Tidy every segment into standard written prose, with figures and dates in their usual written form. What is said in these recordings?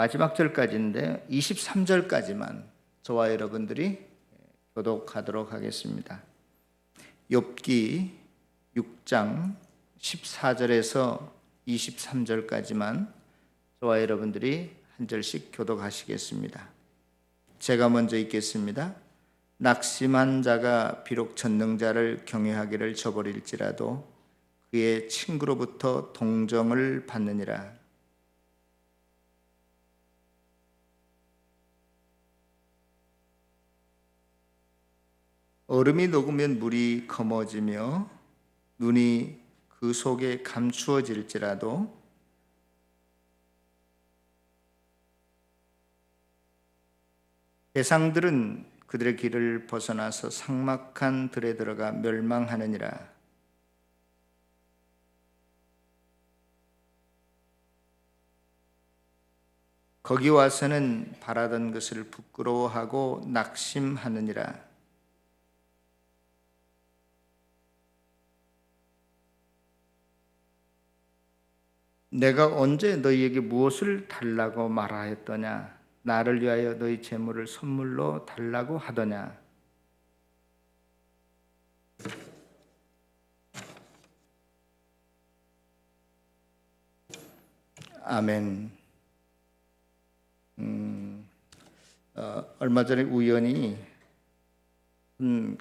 마지막 절까지인데 23절까지만 저와 여러분들이 교독하도록 하겠습니다. 욥기 6장 14절에서 23절까지만 저와 여러분들이 한 절씩 교독하시겠습니다. 제가 먼저 읽겠습니다. 낙심한 자가 비록 전능자를 경외하기를 저버릴지라도 그의 친구로부터 동정을 받느니라. 얼음이 녹으면 물이 검어지며 눈이 그 속에 감추어질지라도 대상들은 그들의 길을 벗어나서 삭막한 들에 들어가 멸망하느니라. 거기 와서는 바라던 것을 부끄러워하고 낙심하느니라. 내가 언제 너희에게 무엇을 달라고 말하였더냐? 나를 위하여 너희 재물을 선물로 달라고 하더냐? 아멘. 얼마 전에 우연히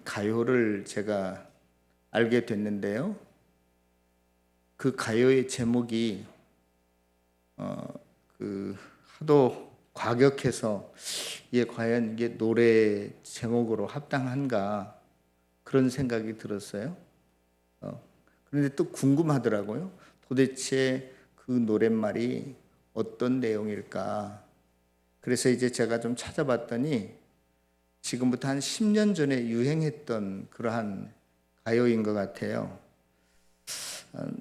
가요를 제가 알게 됐는데요. 그 가요의 제목이 하도 과격해서 이게 과연 이게 노래 제목으로 합당한가 그런 생각이 들었어요. 그런데 또 궁금하더라고요. 도대체 그 노랫말이 어떤 내용일까? 그래서 이제 제가 좀 찾아봤더니 지금부터 한 10년 전에 유행했던 그러한 가요인 것 같아요.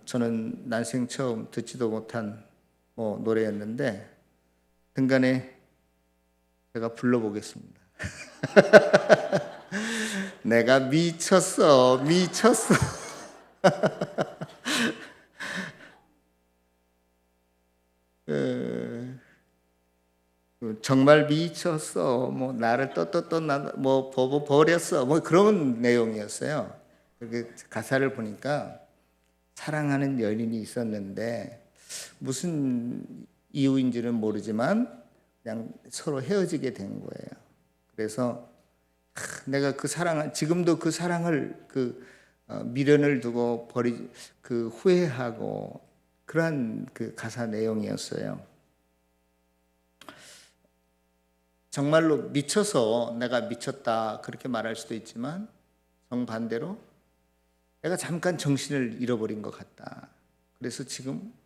저는 난생 처음 듣지도 못한 노래였는데 등간에 제가 불러보겠습니다. 내가 미쳤어. 정말 미쳤어. 나를 버렸어. 그런 내용이었어요. 그 가사를 보니까 사랑하는 연인이 있었는데 무슨 이유인지는 모르지만 그냥 서로 헤어지게 된 거예요. 그래서 내가 지금도 그 사랑을 미련을 두고 후회하고 그러한 그 가사 내용이었어요. 정말로 미쳐서 내가 미쳤다 그렇게 말할 수도 있지만 정반대로 내가 잠깐 정신을 잃어버린 것 같다. 그래서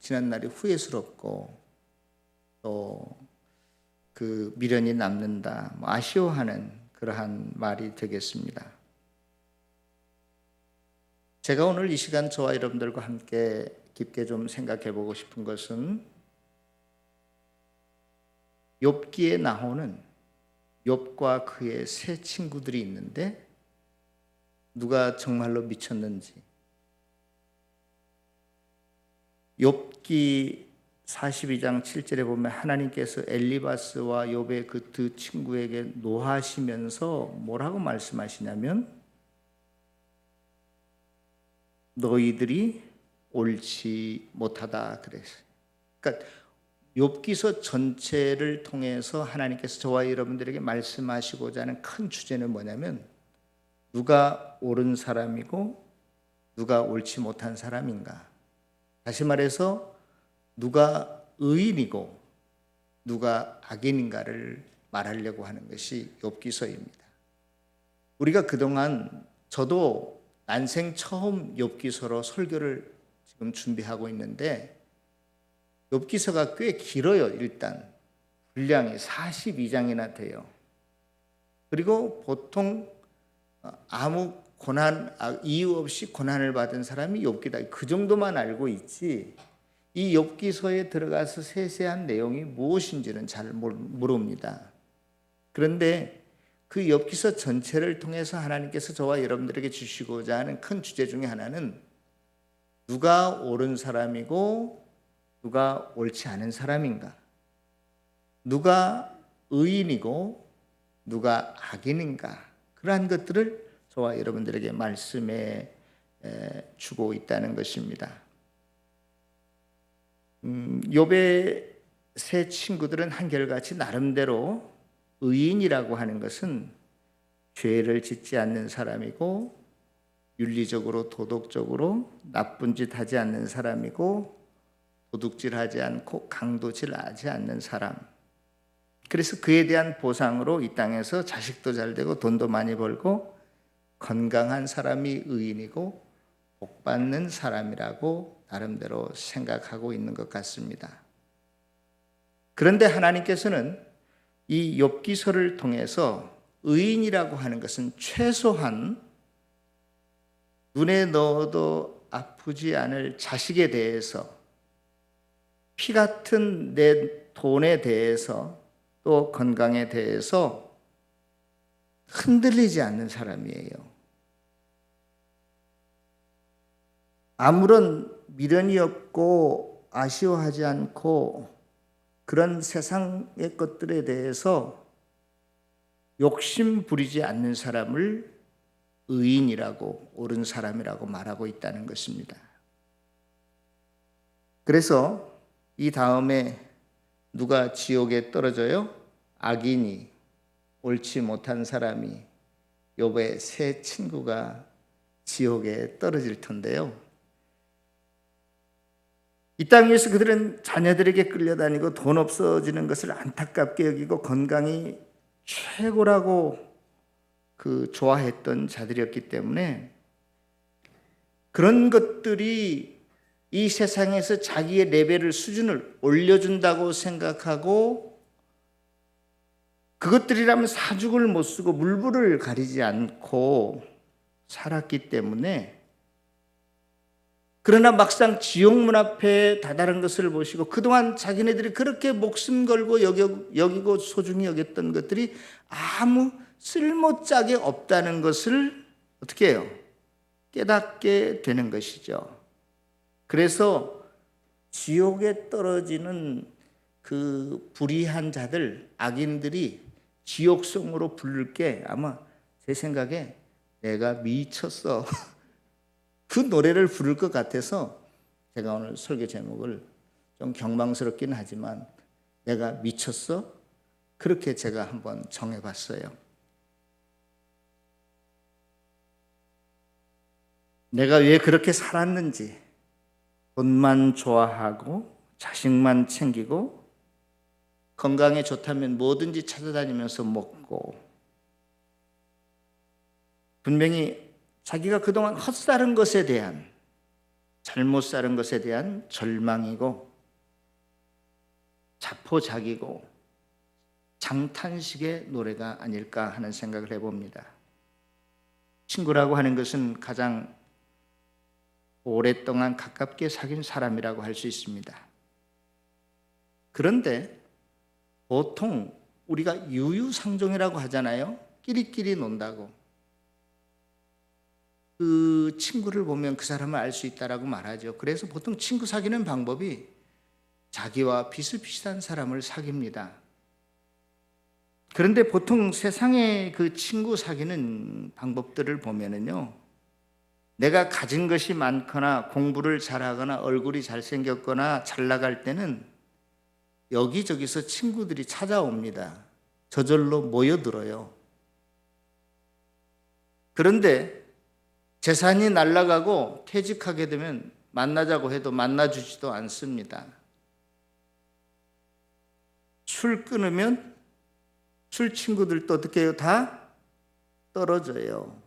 지난 날이 후회스럽고 또 그 미련이 남는다, 아쉬워하는 그러한 말이 되겠습니다. 제가 오늘 이 시간 저와 여러분들과 함께 깊게 좀 생각해 보고 싶은 것은 욥기에 나오는 욥과 그의 세 친구들이 있는데 누가 정말로 미쳤는지. 욥기 42장 7절에 보면 하나님께서 엘리바스와 욥의 그 두 친구에게 노하시면서 뭐라고 말씀하시냐면 너희들이 옳지 못하다 그랬어요. 그러니까 욥기서 전체를 통해서 하나님께서 저와 여러분들에게 말씀하시고자 하는 큰 주제는 뭐냐면 누가 옳은 사람이고 누가 옳지 못한 사람인가. 다시 말해서 누가 의인이고 누가 악인인가를 말하려고 하는 것이 욥기서입니다. 우리가 그동안 저도 난생 처음 욥기서로 설교를 지금 준비하고 있는데 욥기서가 꽤 길어요. 일단 분량이 42장이나 돼요. 그리고 보통 아무 이유 없이 고난을 받은 사람이 욥기다. 그 정도만 알고 있지 이 욥기서에 들어가서 세세한 내용이 무엇인지는 잘 모릅니다. 그런데 그 욥기서 전체를 통해서 하나님께서 저와 여러분들에게 주시고자 하는 큰 주제 중에 하나는 누가 옳은 사람이고 누가 옳지 않은 사람인가. 누가 의인이고 누가 악인인가, 그러한 것들을 저와 여러분들에게 말씀해 주고 있다는 것입니다. 욥의 세 친구들은 한결같이 나름대로 의인이라고 하는 것은 죄를 짓지 않는 사람이고 윤리적으로 도덕적으로 나쁜 짓 하지 않는 사람이고 도둑질하지 않고 강도질하지 않는 사람. 그래서 그에 대한 보상으로 이 땅에서 자식도 잘 되고 돈도 많이 벌고 건강한 사람이 의인이고 복받는 사람이라고 나름대로 생각하고 있는 것 같습니다. 그런데 하나님께서는 이 욥기서를 통해서 의인이라고 하는 것은 최소한 눈에 넣어도 아프지 않을 자식에 대해서, 피 같은 내 돈에 대해서, 또 건강에 대해서 흔들리지 않는 사람이에요. 아무런 미련이 없고 아쉬워하지 않고 그런 세상의 것들에 대해서 욕심 부리지 않는 사람을 의인이라고, 옳은 사람이라고 말하고 있다는 것입니다. 그래서 이 다음에 누가 지옥에 떨어져요? 악인이, 옳지 못한 사람이, 욥의 세 친구가 지옥에 떨어질 텐데요. 이 땅 위에서 그들은 자녀들에게 끌려다니고 돈 없어지는 것을 안타깝게 여기고 건강이 최고라고 좋아했던 자들이었기 때문에 그런 것들이 이 세상에서 자기의 레벨을, 수준을 올려준다고 생각하고 그것들이라면 사죽을 못 쓰고 물불을 가리지 않고 살았기 때문에, 그러나 막상 지옥문 앞에 다다른 것을 보시고 그동안 자기네들이 그렇게 목숨 걸고 여기고 소중히 여겼던 것들이 아무 쓸모짝에 없다는 것을 어떻게 해요? 깨닫게 되는 것이죠. 그래서 지옥에 떨어지는 그 불의한 자들, 악인들이 지옥성으로 부를 게 아마 제 생각에 내가 미쳤어 그 노래를 부를 것 같아서 제가 오늘 설교 제목을 좀 경망스럽긴 하지만 내가 미쳤어? 그렇게 제가 한번 정해봤어요. 내가 왜 그렇게 살았는지, 돈만 좋아하고 자식만 챙기고 건강에 좋다면 뭐든지 찾아다니면서 먹고, 분명히 자기가 그동안 헛살은 것에 대한, 잘못 살은 것에 대한 절망이고 자포자기고 장탄식의 노래가 아닐까 하는 생각을 해봅니다. 친구라고 하는 것은 가장 오랫동안 가깝게 사귄 사람이라고 할 수 있습니다. 그런데 보통 우리가 유유상종이라고 하잖아요. 끼리끼리 논다고. 그 친구를 보면 그 사람을 알 수 있다라고 말하죠. 그래서 보통 친구 사귀는 방법이 자기와 비슷비슷한 사람을 사깁니다. 그런데 보통 세상의 그 친구 사귀는 방법들을 보면은요, 내가 가진 것이 많거나 공부를 잘하거나 얼굴이 잘생겼거나 잘 나갈 때는 여기저기서 친구들이 찾아옵니다. 저절로 모여들어요. 그런데 재산이 날아가고 퇴직하게 되면 만나자고 해도 만나주지도 않습니다. 술 끊으면 술 친구들도 어떻게 해요? 다 떨어져요.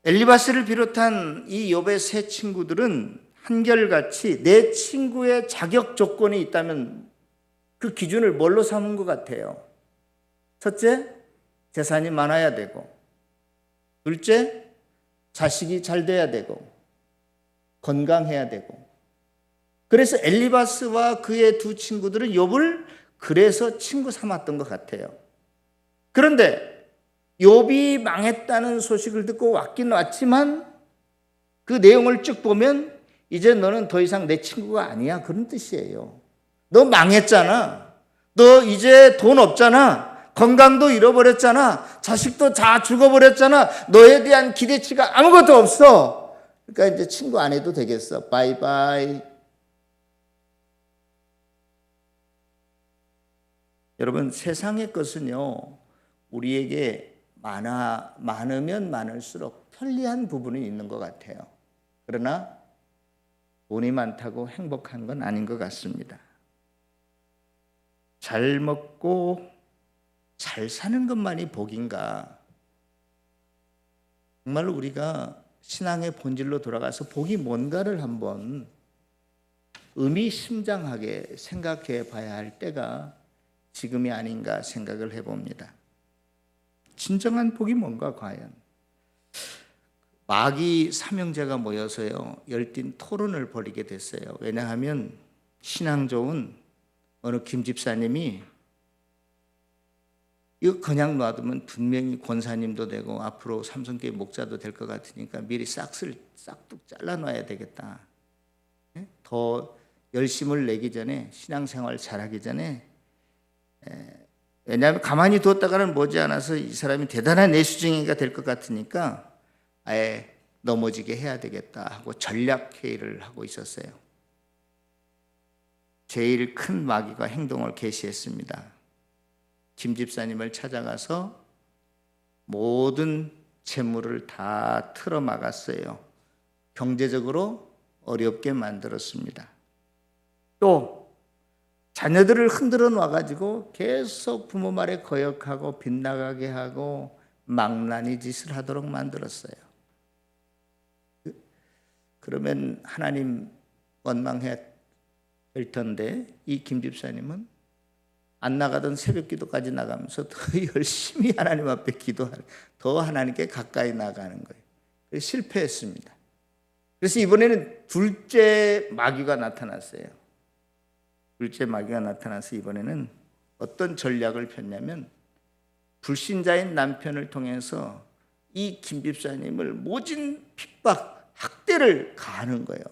엘리바스를 비롯한 이 욥의 세 친구들은 한결같이 내 친구의 자격 조건이 있다면 그 기준을 뭘로 삼은 것 같아요? 첫째, 재산이 많아야 되고, 둘째, 자식이 잘 돼야 되고, 건강해야 되고. 그래서 엘리바스와 그의 두 친구들은 욥을 그래서 친구 삼았던 것 같아요. 그런데 욥이 망했다는 소식을 듣고 왔긴 왔지만 그 내용을 쭉 보면 이제 너는 더 이상 내 친구가 아니야, 그런 뜻이에요. 너 망했잖아. 너 이제 돈 없잖아. 건강도 잃어버렸잖아. 자식도 다 죽어버렸잖아. 너에 대한 기대치가 아무것도 없어. 그러니까 이제 친구 안 해도 되겠어. 바이바이. 여러분, 세상의 것은요, 우리에게 많으면 많을수록 편리한 부분이 있는 것 같아요. 그러나 돈이 많다고 행복한 건 아닌 것 같습니다. 잘 먹고 잘 사는 것만이 복인가? 정말 우리가 신앙의 본질로 돌아가서 복이 뭔가를 한번 의미심장하게 생각해 봐야 할 때가 지금이 아닌가 생각을 해봅니다. 진정한 복이 뭔가 과연? 마귀 삼형제가 모여서요, 열띤 토론을 벌이게 됐어요. 왜냐하면 신앙 좋은 어느 김 집사님이 이거 그냥 놔두면 분명히 권사님도 되고 앞으로 삼성교회 목자도 될 것 같으니까 미리 싹둑 잘라놔야 되겠다. 더 열심을 내기 전에, 신앙생활 잘하기 전에, 왜냐하면 가만히 두었다가는 머지않아서 이 사람이 대단한 내수쟁이가 될 것 같으니까 아예 넘어지게 해야 되겠다 하고 전략회의를 하고 있었어요. 제일 큰 마귀가 행동을 개시했습니다. 김 집사님을 찾아가서 모든 재물을 다 틀어막았어요. 경제적으로 어렵게 만들었습니다. 또 자녀들을 흔들어 놔가지고 계속 부모 말에 거역하고 빗나가게 하고 망나니 짓을 하도록 만들었어요. 그러면 하나님 원망해야 될 텐데 이 김 집사님은 안 나가던 새벽 기도까지 나가면서 더 열심히 하나님 앞에 기도하는, 더 하나님께 가까이 나가는 거예요. 그래서 실패했습니다. 그래서 이번에는 둘째 마귀가 나타났어요. 둘째 마귀가 나타나서 이번에는 어떤 전략을 폈냐면 불신자인 남편을 통해서 이 김 집사님을 모진 핍박, 학대를 가하는 거예요.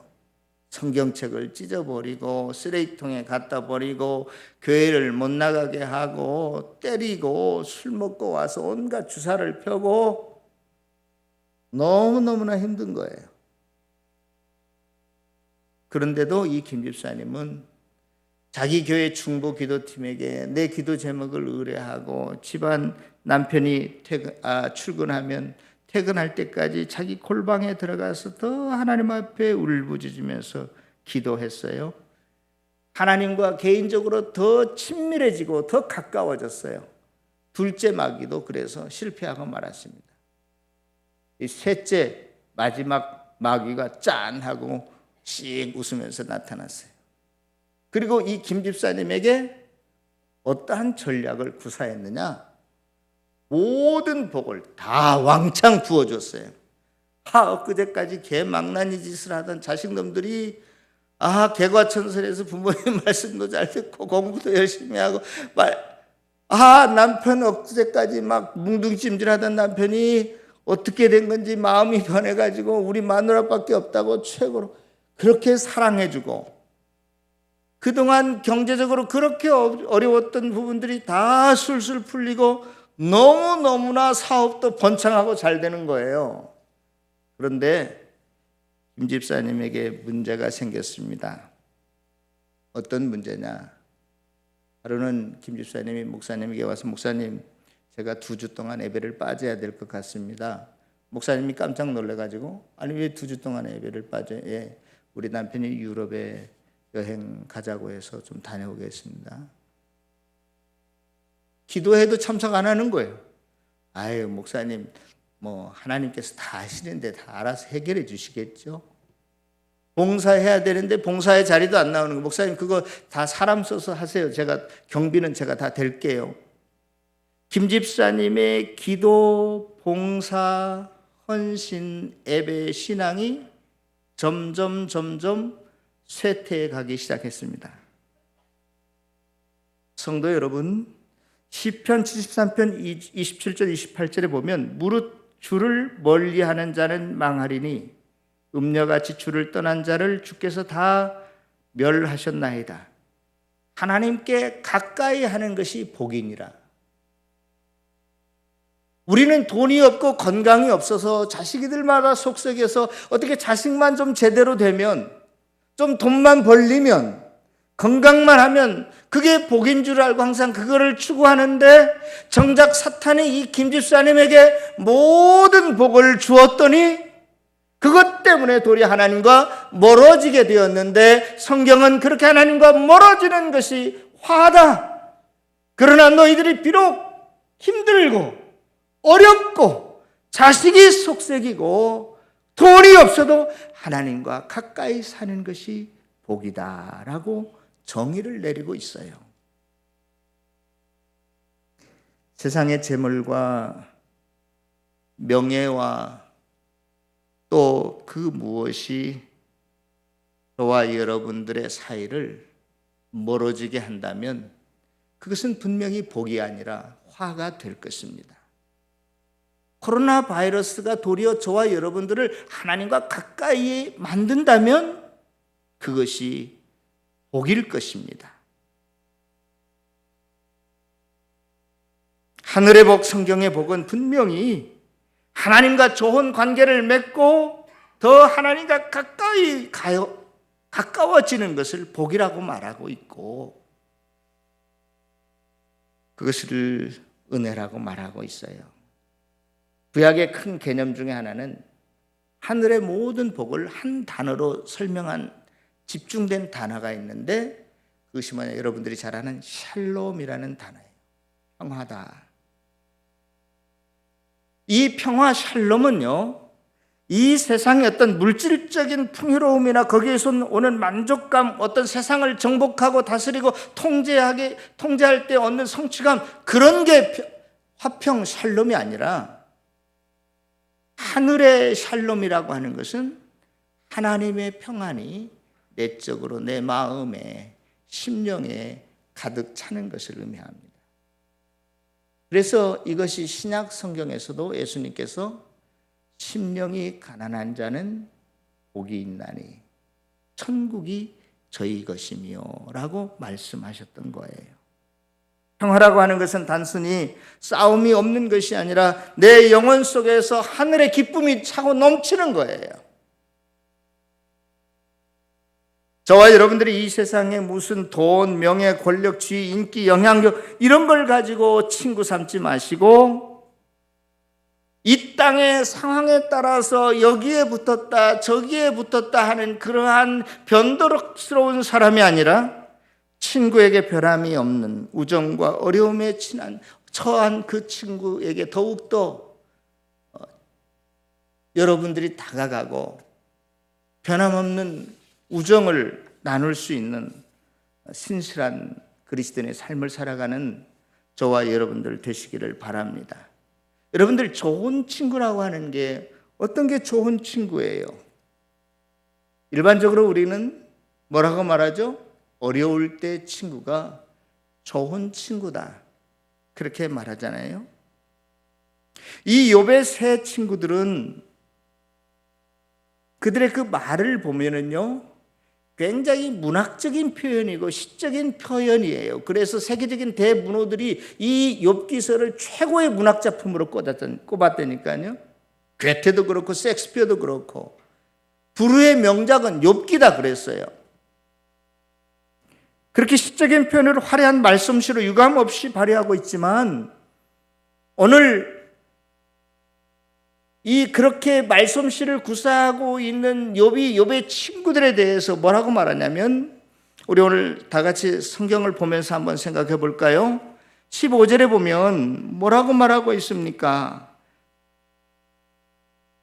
성경책을 찢어버리고 쓰레기통에 갖다 버리고 교회를 못 나가게 하고 때리고 술 먹고 와서 온갖 주사를 펴고 너무너무나 힘든 거예요. 그런데도 이 김 집사님은 자기 교회 중보 기도팀에게 내 기도 제목을 의뢰하고 집안 남편이 출근하면 퇴근할 때까지 자기 골방에 들어가서 더 하나님 앞에 울부짖으면서 기도했어요. 하나님과 개인적으로 더 친밀해지고 더 가까워졌어요. 둘째 마귀도 그래서 실패하고 말았습니다. 이 셋째 마지막 마귀가 짠 하고 씩 웃으면서 나타났어요. 그리고 이 김 집사님에게 어떠한 전략을 구사했느냐? 모든 복을 다 왕창 부어줬어요. 엊그제까지 개망나니 짓을 하던 자식놈들이 개과천선해서 부모님 말씀도 잘 듣고 공부도 열심히 하고 남편 엊그제까지 막 뭉둥찜질하던 남편이 어떻게 된 건지 마음이 변해가지고 우리 마누라밖에 없다고 최고로 그렇게 사랑해주고 그동안 경제적으로 그렇게 어려웠던 부분들이 다 술술 풀리고 너무너무나 사업도 번창하고 잘 되는 거예요. 그런데 김 집사님에게 문제가 생겼습니다. 어떤 문제냐? 하루는 김 집사님이 목사님에게 와서 목사님, 제가 2주 동안 예배를 빠져야 될 것 같습니다. 목사님이 깜짝 놀래가지고 아니 왜 2주 동안 예배를 빠져요? 예, 우리 남편이 유럽에 여행 가자고 해서 좀 다녀오겠습니다. 기도해도 참석 안 하는 거예요. 아유 목사님 하나님께서 다 하시는데 다 알아서 해결해 주시겠죠. 봉사해야 되는데 봉사의 자리도 안 나오는 거. 목사님 그거 다 사람 써서 하세요. 경비는 제가 다 댈게요. 김 집사님의 기도, 봉사, 헌신, 예배, 신앙이 점점 쇠퇴해 가기 시작했습니다. 성도 여러분, 시편 73편 27절 28절에 보면 무릇 주를 멀리하는 자는 망하리니 음녀같이 주를 떠난 자를 주께서 다 멸하셨나이다. 하나님께 가까이 하는 것이 복이니라. 우리는 돈이 없고 건강이 없어서 자식이들마다 속썩여서 어떻게 자식만 좀 제대로 되면, 좀 돈만 벌리면, 건강만 하면 그게 복인 줄 알고 항상 그거를 추구하는데, 정작 사탄이 이 김집사님에게 모든 복을 주었더니 그것 때문에 도리어 하나님과 멀어지게 되었는데, 성경은 그렇게 하나님과 멀어지는 것이 화다. 그러나 너희들이 비록 힘들고 어렵고 자식이 속색이고 돈이 없어도 하나님과 가까이 사는 것이 복이다라고 정의를 내리고 있어요. 세상의 재물과 명예와 또 그 무엇이 저와 여러분들의 사이를 멀어지게 한다면 그것은 분명히 복이 아니라 화가 될 것입니다. 코로나 바이러스가 도리어 저와 여러분들을 하나님과 가까이 만든다면 그것이 복일 것입니다. 하늘의 복, 성경의 복은 분명히 하나님과 좋은 관계를 맺고 더 하나님과 가까워지는 것을 복이라고 말하고 있고, 그것을 은혜라고 말하고 있어요. 구약의 큰 개념 중에 하나는 하늘의 모든 복을 한 단어로 설명한 집중된 단어가 있는데, 그것이 뭐냐, 여러분들이 잘 아는 샬롬이라는 단어예요. 평화다. 이 평화 샬롬은요, 이 세상의 어떤 물질적인 풍요로움이나 거기에서 오는 만족감, 어떤 세상을 정복하고 다스리고 통제할 때 얻는 성취감, 그런 게 화평 샬롬이 아니라, 하늘의 샬롬이라고 하는 것은 하나님의 평안이 내적으로 내 마음에, 심령에 가득 차는 것을 의미합니다. 그래서 이것이 신약 성경에서도 예수님께서 심령이 가난한 자는 복이 있나니 천국이 저희 것이며 라고 말씀하셨던 거예요. 평화라고 하는 것은 단순히 싸움이 없는 것이 아니라 내 영혼 속에서 하늘의 기쁨이 차고 넘치는 거예요. 저와 여러분들이 이 세상에 무슨 돈, 명예, 권력, 지위, 인기, 영향력 이런 걸 가지고 친구 삼지 마시고, 이 땅의 상황에 따라서 여기에 붙었다 저기에 붙었다 하는 그러한 변덕스러운 사람이 아니라, 친구에게 변함이 없는 우정과 어려움에 처한 그 친구에게 더욱더 여러분들이 다가가고 변함없는 우정을 나눌 수 있는 신실한 그리스도인의 삶을 살아가는 저와 여러분들 되시기를 바랍니다. 여러분들, 좋은 친구라고 하는 게 어떤 게 좋은 친구예요? 일반적으로 우리는 뭐라고 말하죠? 어려울 때 친구가 좋은 친구다, 그렇게 말하잖아요. 이 욥의 세 친구들은 그들의 그 말을 보면은요, 굉장히 문학적인 표현이고 시적인 표현이에요. 그래서 세계적인 대문호들이 이 욥기서를 최고의 문학 작품으로 꼽았다니까요. 괴테도 그렇고 셰익스피어도 그렇고 불후의 명작은 욥기다 그랬어요. 그렇게 시적인 표현으로 화려한 말솜씨로 유감없이 발휘하고 있지만, 오늘 이 그렇게 말솜씨를 구사하고 있는 욥의 친구들에 대해서 뭐라고 말하냐면, 우리 오늘 다 같이 성경을 보면서 한번 생각해 볼까요? 15절에 보면 뭐라고 말하고 있습니까?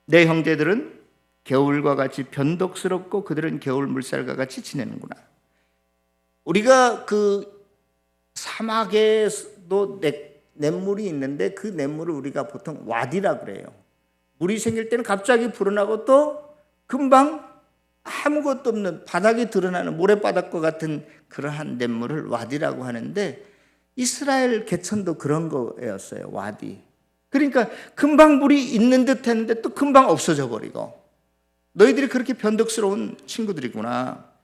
내 형제들은 겨울과 같이 변덕스럽고 그들은 겨울 물살과 같이 지내는구나. 우리가 그 사막에도 냇물이 있는데 그 냇물을 우리가 보통 와디라 그래요. 물이 생길 때는 갑자기 불어나고 또 금방 아무것도 없는 바닥이 드러나는 모래바닥과 같은 그러한 냇물을 와디라고 하는데, 이스라엘 개천도 그런 거였어요. 와디. 그러니까 금방 물이 있는 듯 했는데 또 금방 없어져 버리고, 너희들이 그렇게 변덕스러운 친구들이구나.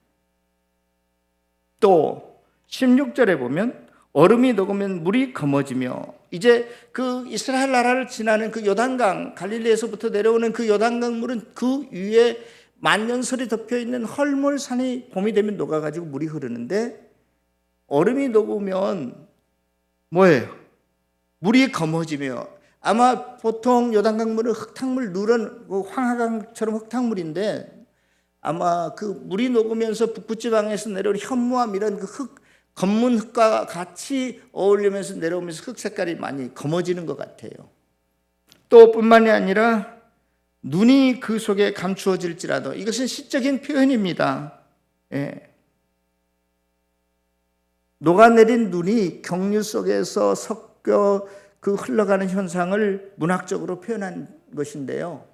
또 16절에 보면 얼음이 녹으면 물이 검어지며, 이제 그 이스라엘 나라를 지나는 그 요단강, 갈릴리에서부터 내려오는 그 요단강 물은 그 위에 만년설이 덮여 있는 헐몰산이 봄이 되면 녹아가지고 물이 흐르는데, 얼음이 녹으면 뭐예요? 물이 검어지며, 아마 보통 요단강 물은 흙탕물, 누런 황하강처럼 흙탕물인데, 아마 그 물이 녹으면서 북부지방에서 내려온 현무암 이런 그 흙, 검문 흙과 같이 어울리면서 내려오면서 흙 색깔이 많이 검어지는 것 같아요. 또 뿐만이 아니라 눈이 그 속에 감추어질지라도, 이것은 시적인 표현입니다. 예. 녹아내린 눈이 경류 속에서 섞여 그 흘러가는 현상을 문학적으로 표현한 것인데요.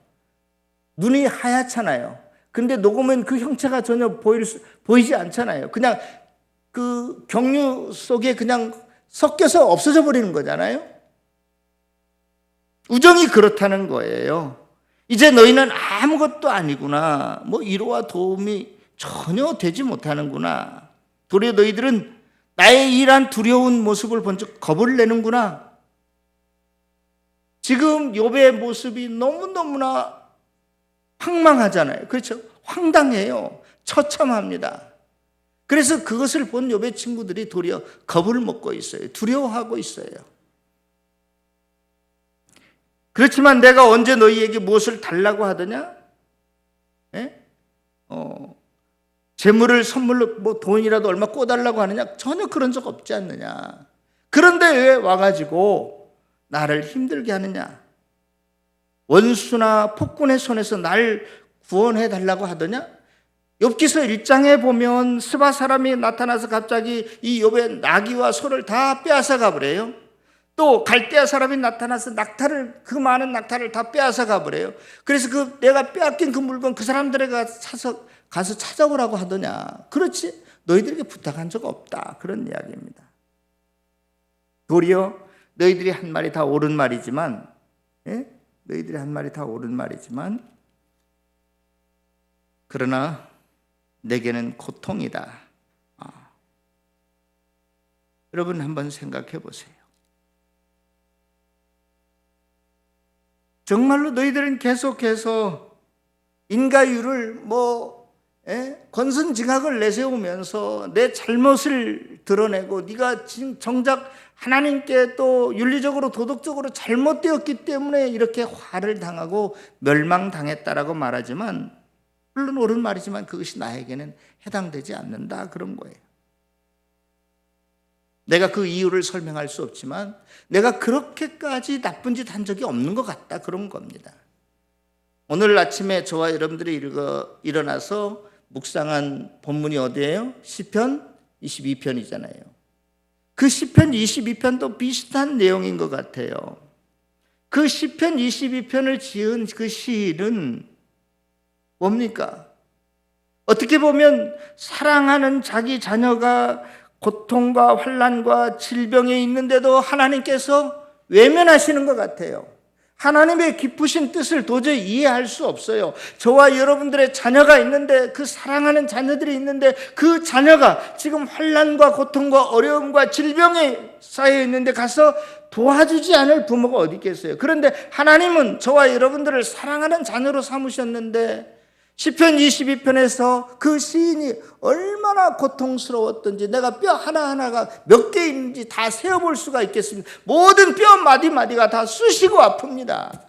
눈이 하얗잖아요. 근데 녹으면 그 형체가 전혀 보이지 않잖아요. 그냥 그 경류 속에 그냥 섞여서 없어져 버리는 거잖아요. 우정이 그렇다는 거예요. 이제 너희는 아무것도 아니구나. 뭐 위로와 도움이 전혀 되지 못하는구나. 도리어 너희들은 나의 이러한 두려운 모습을 본 적 겁을 내는구나. 지금 욥의 모습이 너무너무나 황망하잖아요. 그렇죠? 황당해요. 처참합니다. 그래서 그것을 본 욥의 친구들이 도리어 겁을 먹고 있어요. 두려워하고 있어요. 그렇지만 내가 언제 너희에게 무엇을 달라고 하더냐? 예? 재물을 선물로 뭐 돈이라도 얼마 꿔달라고 하느냐? 전혀 그런 적 없지 않느냐? 그런데 왜 와가지고 나를 힘들게 하느냐? 원수나 폭군의 손에서 날 구원해 달라고 하더냐? 욥기서 1장에 보면 스바 사람이 나타나서 갑자기 이 욥의 나귀와 소를 다 빼앗아 가버려요. 또 갈대아 사람이 나타나서 낙타를, 그 많은 낙타를 다 빼앗아 가버려요. 그래서 그 내가 빼앗긴 그 물건 그 사람들에게 가서 찾아오라고 하더냐? 그렇지, 너희들에게 부탁한 적 없다, 그런 이야기입니다. 도리어 너희들이 한 말이 다 옳은 말이지만, 예? 너희들이 한 말이 다 옳은 말이지만, 그러나 내게는 고통이다. 여러분 한번 생각해 보세요. 정말로 너희들은 계속해서 인가유를 권선징악을 내세우면서 내 잘못을 드러내고, 네가 지금 정작 하나님께 또 윤리적으로 도덕적으로 잘못되었기 때문에 이렇게 화를 당하고 멸망당했다라고 말하지만, 물론 옳은 말이지만 그것이 나에게는 해당되지 않는다, 그런 거예요. 내가 그 이유를 설명할 수 없지만 내가 그렇게까지 나쁜 짓 한 적이 없는 것 같다, 그런 겁니다. 오늘 아침에 저와 여러분들이 일어나서 묵상한 본문이 어디예요? 시편 22편이잖아요. 그 시편 22편도 비슷한 내용인 것 같아요. 그 시편 22편을 지은 그 시인은 뭡니까? 어떻게 보면 사랑하는 자기 자녀가 고통과 환난과 질병에 있는데도 하나님께서 외면하시는 것 같아요. 하나님의 깊으신 뜻을 도저히 이해할 수 없어요. 저와 여러분들의 자녀가 있는데, 그 사랑하는 자녀들이 있는데, 그 자녀가 지금 환난과 고통과 어려움과 질병에 쌓여 있는데 가서 도와주지 않을 부모가 어디 있겠어요? 그런데 하나님은 저와 여러분들을 사랑하는 자녀로 삼으셨는데, 시편 22편에서 그 시인이 얼마나 고통스러웠던지, 내가 뼈 하나하나가 몇 개 있는지 다 세어볼 수가 있겠습니다. 모든 뼈 마디마디가 다 쑤시고 아픕니다.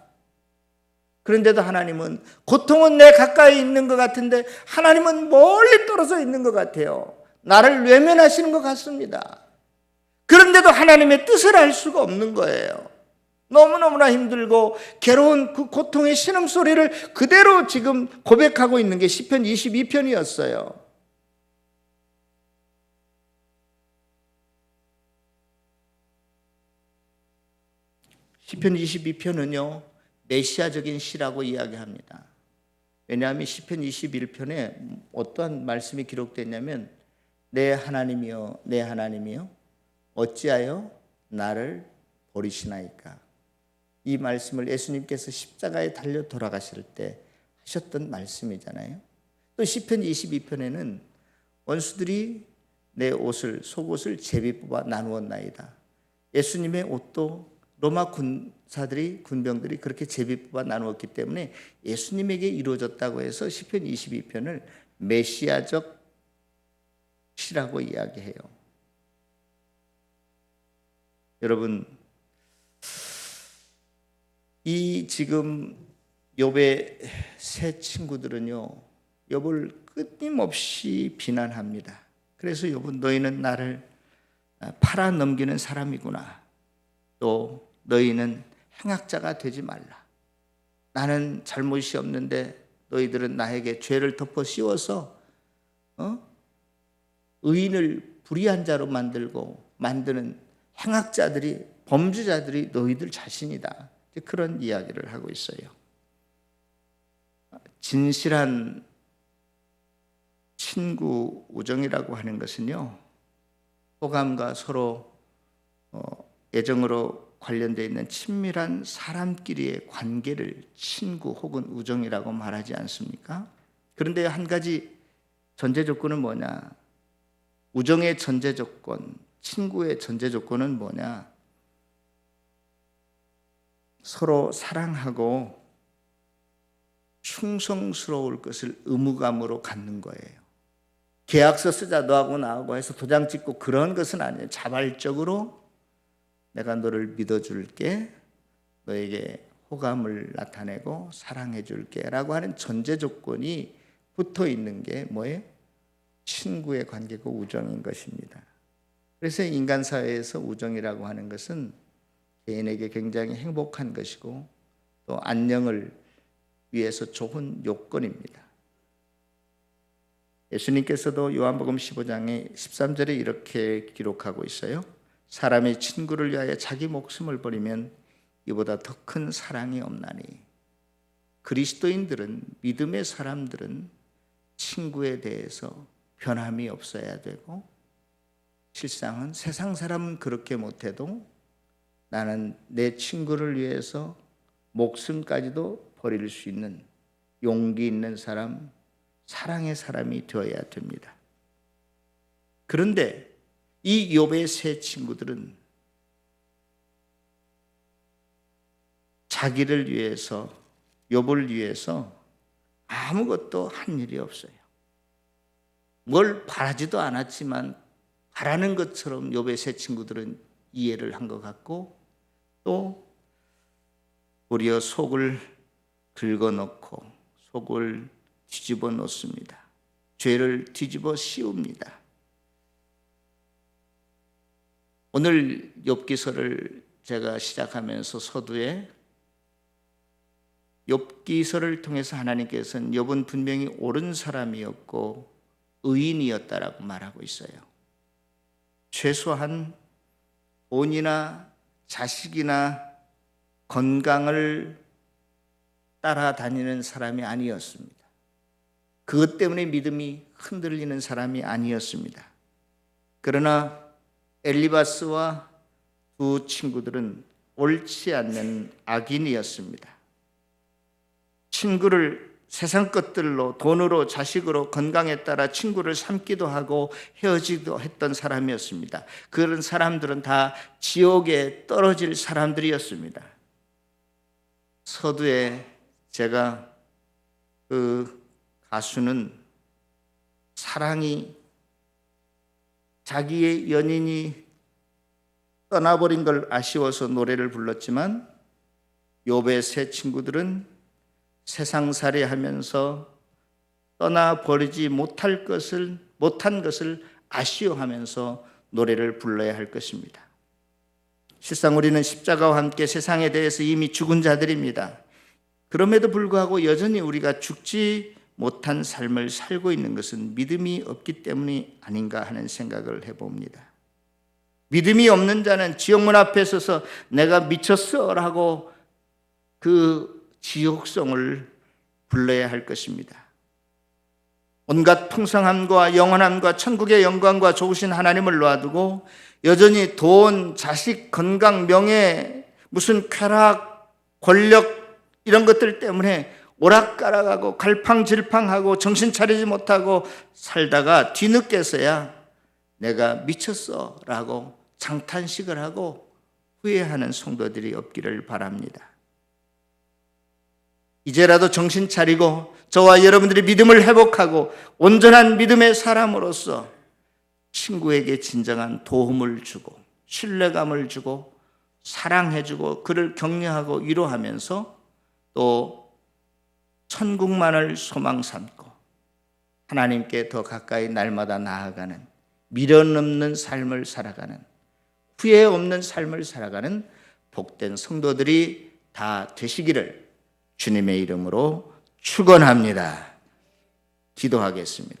그런데도 하나님은, 고통은 내 가까이 있는 것 같은데 하나님은 멀리 떨어져 있는 것 같아요. 나를 외면하시는 것 같습니다. 그런데도 하나님의 뜻을 알 수가 없는 거예요. 너무너무나 힘들고 괴로운 그 고통의 신음소리를 그대로 지금 고백하고 있는 게 시편 22편이었어요. 시편 22편은요, 메시아적인 시라고 이야기합니다. 왜냐하면 시편 21편에 어떠한 말씀이 기록됐냐면, 내 하나님이여, 내 하나님이여, 어찌하여 나를 버리시나이까. 이 말씀을 예수님께서 십자가에 달려 돌아가실 때 하셨던 말씀이잖아요. 또 시편 22편에는 원수들이 내 옷을 속옷을 제비 뽑아 나누었나이다. 예수님의 옷도 로마 군병들이 그렇게 제비 뽑아 나누었기 때문에 예수님에게 이루어졌다고 해서 시편 22편을 메시아적 시라고 이야기해요. 여러분, 이 지금 욥의 세 친구들은요, 욥을 끊임없이 비난합니다. 그래서 욥은 너희는 나를 팔아 넘기는 사람이구나. 또 너희는 행악자가 되지 말라. 나는 잘못이 없는데 너희들은 나에게 죄를 덮어 씌워서 의인을 불의한 자로 만드는 행악자들이, 범죄자들이 너희들 자신이다. 그런 이야기를 하고 있어요. 진실한 친구 우정이라고 하는 것은요, 호감과 서로 애정으로 관련되어 있는 친밀한 사람끼리의 관계를 친구 혹은 우정이라고 말하지 않습니까? 그런데 한 가지 전제 조건은 뭐냐? 우정의 전제 조건, 친구의 전제 조건은 뭐냐? 서로 사랑하고 충성스러울 것을 의무감으로 갖는 거예요. 계약서 쓰자 너하고 나하고 해서 도장 찍고 그런 것은 아니에요. 자발적으로 내가 너를 믿어줄게, 너에게 호감을 나타내고 사랑해줄게 라고 하는 전제 조건이 붙어 있는 게 뭐예요? 친구의 관계고 우정인 것입니다. 그래서 인간 사회에서 우정이라고 하는 것은 개인에게 굉장히 행복한 것이고 또 안녕을 위해서 좋은 요건입니다. 예수님께서도 요한복음 15장의 13절에 이렇게 기록하고 있어요. 사람이 친구를 위하여 자기 목숨을 버리면 이보다 더 큰 사랑이 없나니. 그리스도인들은, 믿음의 사람들은 친구에 대해서 변함이 없어야 되고, 실상은 세상 사람은 그렇게 못해도 나는 내 친구를 위해서 목숨까지도 버릴 수 있는 용기 있는 사람, 사랑의 사람이 되어야 됩니다. 그런데 이 욥의 세 친구들은 자기를 위해서, 욥을 위해서 아무것도 한 일이 없어요. 뭘 바라지도 않았지만 바라는 것처럼 욥의 세 친구들은 이해를 한 것 같고, 또 오히려 속을 긁어놓고 속을 뒤집어 놓습니다. 죄를 뒤집어 씌웁니다. 오늘 욥기서를 제가 시작하면서 서두에 욥기서를 통해서 하나님께서는 욥은 분명히 옳은 사람이었고 의인이었다라고 말하고 있어요. 최소한 돈이나 자식이나 건강을 따라다니는 사람이 아니었습니다. 그것 때문에 믿음이 흔들리는 사람이 아니었습니다. 그러나 엘리바스와 두 친구들은 옳지 않는 악인이었습니다. 친구를 세상 것들로, 돈으로, 자식으로, 건강에 따라 친구를 삼기도 하고 헤어지기도 했던 사람이었습니다. 그런 사람들은 다 지옥에 떨어질 사람들이었습니다. 서두에 제가 그 가수는 사랑이, 자기의 연인이 떠나버린 걸 아쉬워서 노래를 불렀지만 욥의 세 친구들은 세상살이 하면서 떠나버리지 못한 것을 아쉬워하면서 노래를 불러야 할 것입니다. 실상 우리는 십자가와 함께 세상에 대해서 이미 죽은 자들입니다. 그럼에도 불구하고 여전히 우리가 죽지 못한 삶을 살고 있는 것은 믿음이 없기 때문이 아닌가 하는 생각을 해봅니다. 믿음이 없는 자는 지옥문 앞에 서서 내가 미쳤어 라고 그 지옥성을 불러야 할 것입니다. 온갖 풍성함과 영원함과 천국의 영광과 좋으신 하나님을 놔두고 여전히 돈, 자식, 건강, 명예, 무슨 쾌락, 권력 이런 것들 때문에 오락가락하고 갈팡질팡하고 정신 차리지 못하고 살다가 뒤늦게서야 내가 미쳤어 라고 장탄식을 하고 후회하는 성도들이 없기를 바랍니다. 이제라도 정신 차리고 저와 여러분들이 믿음을 회복하고 온전한 믿음의 사람으로서 친구에게 진정한 도움을 주고 신뢰감을 주고 사랑해주고 그를 격려하고 위로하면서 또 천국만을 소망 삼고 하나님께 더 가까이 날마다 나아가는 미련 없는 삶을 살아가는 후회 없는 삶을 살아가는 복된 성도들이 다 되시기를 주님의 이름으로 축원합니다. 기도하겠습니다.